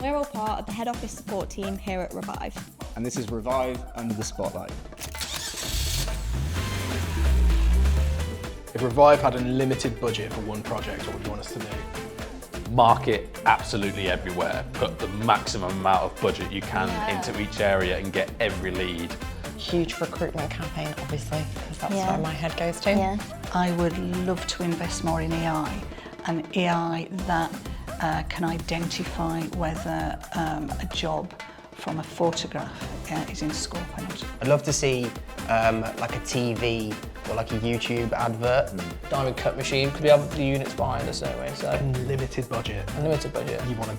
We're all part of the head office support team here at Revive. And this is Revive Under the Spotlight. If Revive had a limited budget for one project, what would you want us to do? Market absolutely everywhere. Put the maximum amount of budget you can into each area and get every lead. Huge recruitment campaign, obviously, because that's Yeah. where my head goes to. Yeah. I would love to invest more in AI, and AI that can identify whether a job from a photograph is in scope or not. I'd love to see like a TV or like a YouTube advert. Diamond cut machine, could we have the units behind us anyway, so. Unlimited budget. Unlimited budget. You want a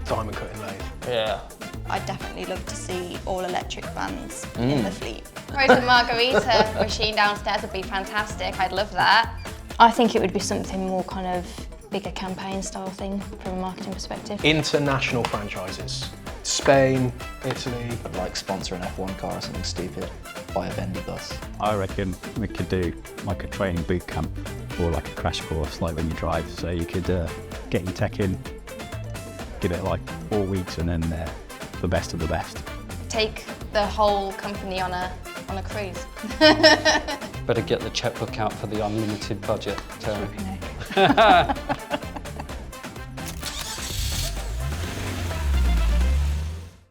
diamond cutting lathe. Yeah. I'd definitely love to see all electric vans in the fleet. Frozen margarita machine downstairs would be fantastic. I'd love that. I think it would be something more kind of bigger campaign style thing from a marketing perspective. International franchises. Spain, Italy. I'd like sponsor an F1 car or something stupid. Buy a bendy bus. I reckon we could do like a training boot camp or like a crash course like when you drive, so you could get your tech in, give it like 4 weeks and then the best of the best. Take the whole company on a cruise. Better get the checkbook out for the unlimited budget.